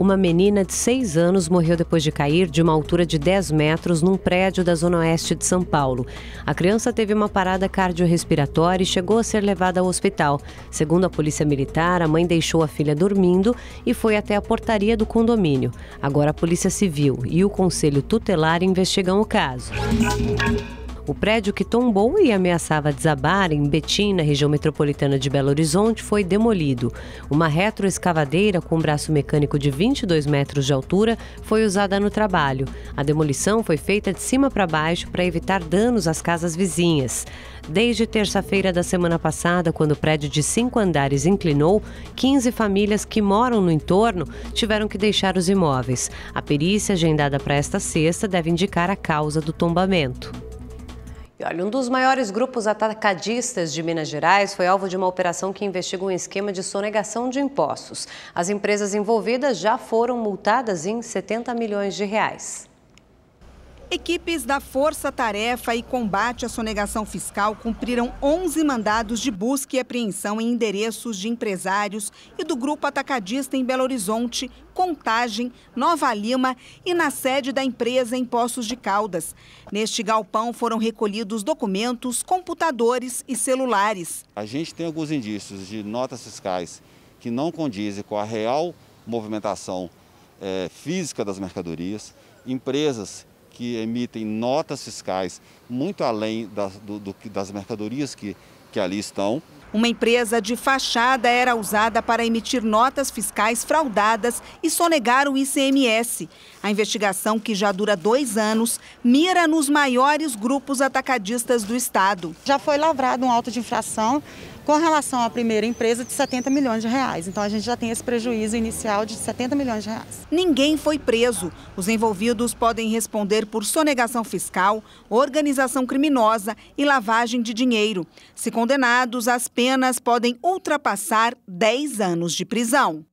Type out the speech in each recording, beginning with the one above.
Uma menina de 6 anos morreu depois de cair de uma altura de 10 metros num prédio da zona oeste de São Paulo. A criança teve uma parada cardiorrespiratória e chegou a ser levada ao hospital. Segundo a polícia militar, a mãe deixou a filha dormindo e foi até a portaria do condomínio. Agora a Polícia Civil e o Conselho Tutelar investigam o caso. O prédio que tombou e ameaçava desabar em Betim, na região metropolitana de Belo Horizonte, foi demolido. Uma retroescavadeira com um braço mecânico de 22 metros de altura foi usada no trabalho. A demolição foi feita de cima para baixo para evitar danos às casas vizinhas. Desde terça-feira da semana passada, quando o prédio de 5 andares inclinou, 15 famílias que moram no entorno tiveram que deixar os imóveis. A perícia agendada para esta sexta deve indicar a causa do tombamento. Olha, um dos maiores grupos atacadistas de Minas Gerais foi alvo de uma operação que investiga um esquema de sonegação de impostos. As empresas envolvidas já foram multadas em 70 milhões de reais. Equipes da Força Tarefa e Combate à Sonegação Fiscal cumpriram 11 mandados de busca e apreensão em endereços de empresários e do grupo atacadista em Belo Horizonte, Contagem, Nova Lima e na sede da empresa em Poços de Caldas. Neste galpão foram recolhidos documentos, computadores e celulares. A gente tem alguns indícios de notas fiscais que não condizem com a real movimentação física das mercadorias, empresas que emitem notas fiscais muito além das mercadorias que ali estão. Uma empresa de fachada era usada para emitir notas fiscais fraudadas e sonegar o ICMS. A investigação, que já dura 2 anos, mira nos maiores grupos atacadistas do estado. Já foi lavrado um auto de infração com relação à primeira empresa de 70 milhões de reais. Então a gente já tem esse prejuízo inicial de 70 milhões de reais. Ninguém foi preso. Os envolvidos podem responder por sonegação fiscal, organização criminosa e lavagem de dinheiro. Se condenados, as penas podem ultrapassar 10 anos de prisão.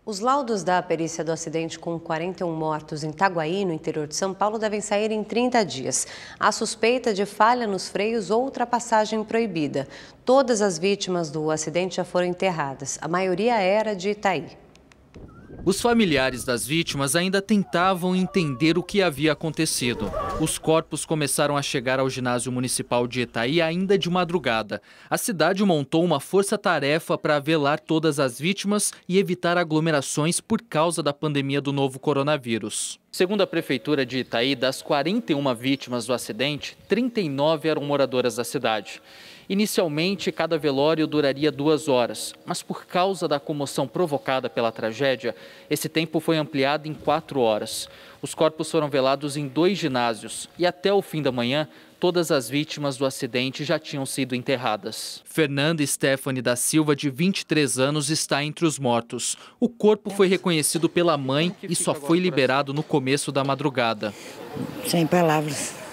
Os laudos da perícia do acidente com 41 mortos em Itaguaí, no interior de São Paulo, devem sair em 30 dias. Há suspeita de falha nos freios ou ultrapassagem proibida. Todas as vítimas do acidente já foram enterradas. A maioria era de Itaí. Os familiares das vítimas ainda tentavam entender o que havia acontecido. Os corpos começaram a chegar ao ginásio municipal de Itaí ainda de madrugada. A cidade montou uma força-tarefa para velar todas as vítimas e evitar aglomerações por causa da pandemia do novo coronavírus. Segundo a prefeitura de Itaí, das 41 vítimas do acidente, 39 eram moradoras da cidade. Inicialmente, cada velório duraria 2 horas, mas por causa da comoção provocada pela tragédia, esse tempo foi ampliado em 4 horas. Os corpos foram velados em 2 ginásios e até o fim da manhã, todas as vítimas do acidente já tinham sido enterradas. Fernanda Stephanie da Silva, de 23 anos, está entre os mortos. O corpo foi reconhecido pela mãe e só foi liberado no começo da madrugada. Sem palavras.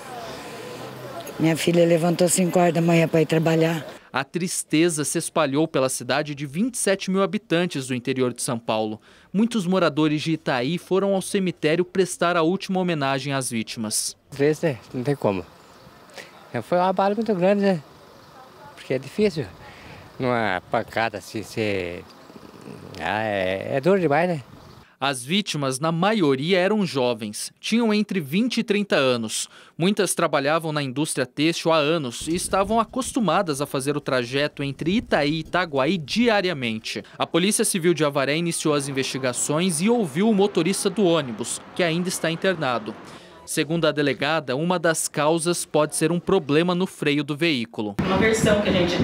Minha filha levantou 5 horas da manhã para ir trabalhar. A tristeza se espalhou pela cidade de 27 mil habitantes do interior de São Paulo. Muitos moradores de Itaí foram ao cemitério prestar a última homenagem às vítimas. Às vezes, né? Não tem como. Foi uma bala muito grande, né? Porque é difícil. Numa pancada assim, você... é duro demais, né? As vítimas, na maioria, eram jovens, tinham entre 20 e 30 anos. Muitas trabalhavam na indústria têxtil há anos e estavam acostumadas a fazer o trajeto entre Itaí e Itaguaí diariamente. A Polícia Civil de Avaré iniciou as investigações e ouviu o motorista do ônibus, que ainda está internado. Segundo a delegada, uma das causas pode ser um problema no freio do veículo. Uma versão que a gente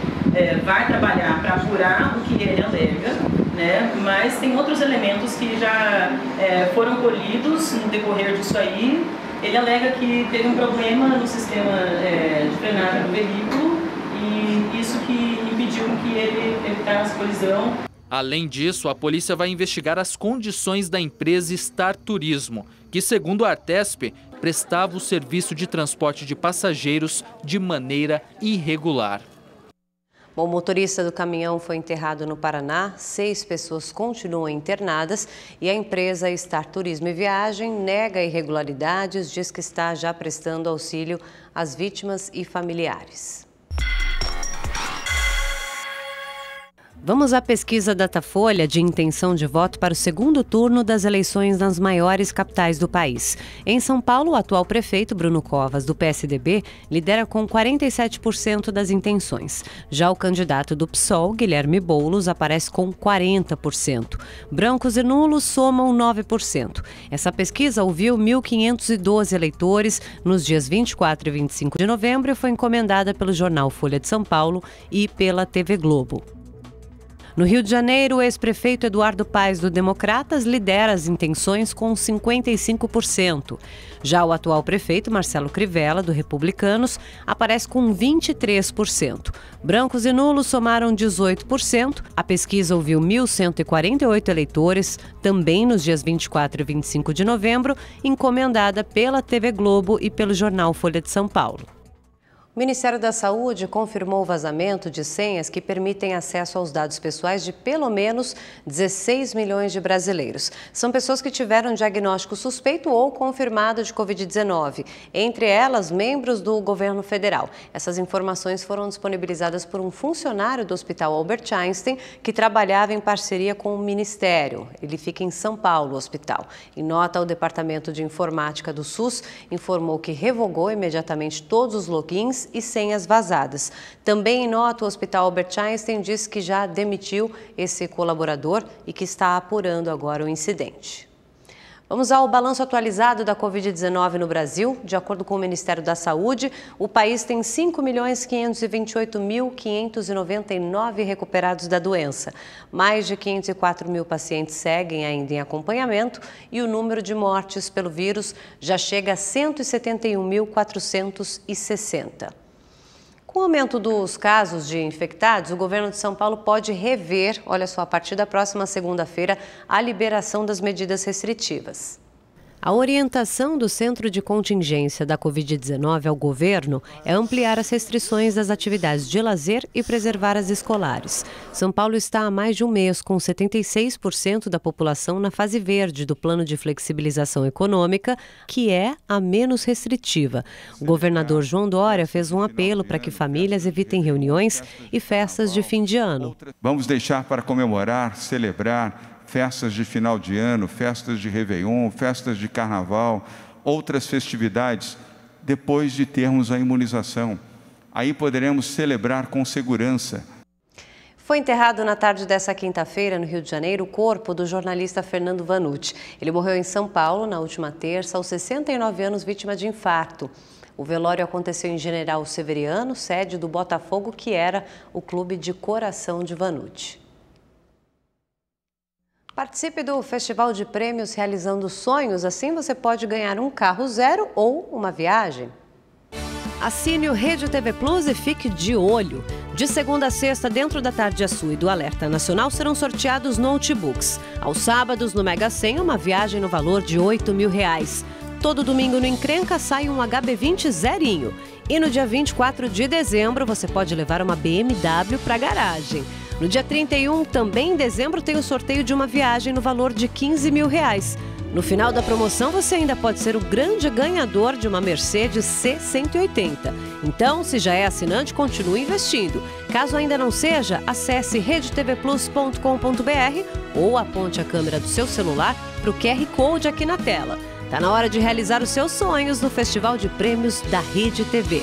vai trabalhar para apurar o que ele alega, né? Mas tem outros elementos que já foram colhidos no decorrer disso aí. Ele alega que teve um problema no sistema de frenagem do veículo e isso que impediu que ele evitasse colisão. Além disso, a polícia vai investigar as condições da empresa Star Turismo, que, segundo a Artesp, prestava o serviço de transporte de passageiros de maneira irregular. Bom, o motorista do caminhão foi enterrado no Paraná, 6 pessoas continuam internadas e a empresa Star Turismo e Viagem nega irregularidades, diz que está já prestando auxílio às vítimas e familiares. Vamos à pesquisa Datafolha de intenção de voto para o segundo turno das eleições nas maiores capitais do país. Em São Paulo, o atual prefeito Bruno Covas, do PSDB, lidera com 47% das intenções. Já o candidato do PSOL, Guilherme Boulos, aparece com 40%. Brancos e nulos somam 9%. Essa pesquisa ouviu 1.512 eleitores nos dias 24 e 25 de novembro e foi encomendada pelo jornal Folha de São Paulo e pela TV Globo. No Rio de Janeiro, o ex-prefeito Eduardo Paes, do Democratas, lidera as intenções com 55%. Já o atual prefeito, Marcelo Crivella, do Republicanos, aparece com 23%. Brancos e nulos somaram 18%. A pesquisa ouviu 1.148 eleitores, também nos dias 24 e 25 de novembro, encomendada pela TV Globo e pelo jornal Folha de São Paulo. O Ministério da Saúde confirmou o vazamento de senhas que permitem acesso aos dados pessoais de pelo menos 16 milhões de brasileiros. São pessoas que tiveram diagnóstico suspeito ou confirmado de Covid-19, entre elas membros do governo federal. Essas informações foram disponibilizadas por um funcionário do Hospital Albert Einstein que trabalhava em parceria com o Ministério. Ele fica em São Paulo, o hospital. Em nota, o Departamento de Informática do SUS informou que revogou imediatamente todos os logins e senhas vazadas. Também em nota, o Hospital Albert Einstein diz que já demitiu esse colaborador e que está apurando agora o incidente. Vamos ao balanço atualizado da Covid-19 no Brasil. De acordo com o Ministério da Saúde, o país tem 5.528.599 recuperados da doença. Mais de 504 mil pacientes seguem ainda em acompanhamento e o número de mortes pelo vírus já chega a 171.460. Com o aumento dos casos de infectados, o governo de São Paulo pode rever, olha só, a partir da próxima segunda-feira, a liberação das medidas restritivas. A orientação do Centro de Contingência da Covid-19 ao governo é ampliar as restrições das atividades de lazer e preservar as escolares. São Paulo está há mais de um mês com 76% da população na fase verde do Plano de Flexibilização Econômica, que é a menos restritiva. O governador João Dória fez um apelo para que famílias evitem reuniões e festas de fim de ano. Vamos deixar para comemorar, celebrar festas de final de ano, festas de Réveillon, festas de Carnaval, outras festividades, depois de termos a imunização. Aí poderemos celebrar com segurança. Foi enterrado na tarde dessa quinta-feira, no Rio de Janeiro, o corpo do jornalista Fernando Vanucci. Ele morreu em São Paulo na última terça, aos 69 anos, vítima de infarto. O velório aconteceu em General Severiano, sede do Botafogo, que era o clube de coração de Vanucci. Participe do Festival de Prêmios Realizando Sonhos, assim você pode ganhar um carro zero ou uma viagem. Assine o Rede TV Plus e fique de olho. De segunda a sexta, dentro da Tarde Azul e do Alerta Nacional, serão sorteados notebooks. Aos sábados, no Mega 100, uma viagem no valor de R$8.000. Todo domingo no Encrenca sai um HB20 zerinho. E no dia 24 de dezembro, você pode levar uma BMW para a garagem. No dia 31, também em dezembro, tem o sorteio de uma viagem no valor de R$15.000. No final da promoção, você ainda pode ser o grande ganhador de uma Mercedes C180. Então, se já é assinante, continue investindo. Caso ainda não seja, acesse redetvplus.com.br ou aponte a câmera do seu celular para o QR Code aqui na tela. Tá na hora de realizar os seus sonhos no Festival de Prêmios da Rede TV.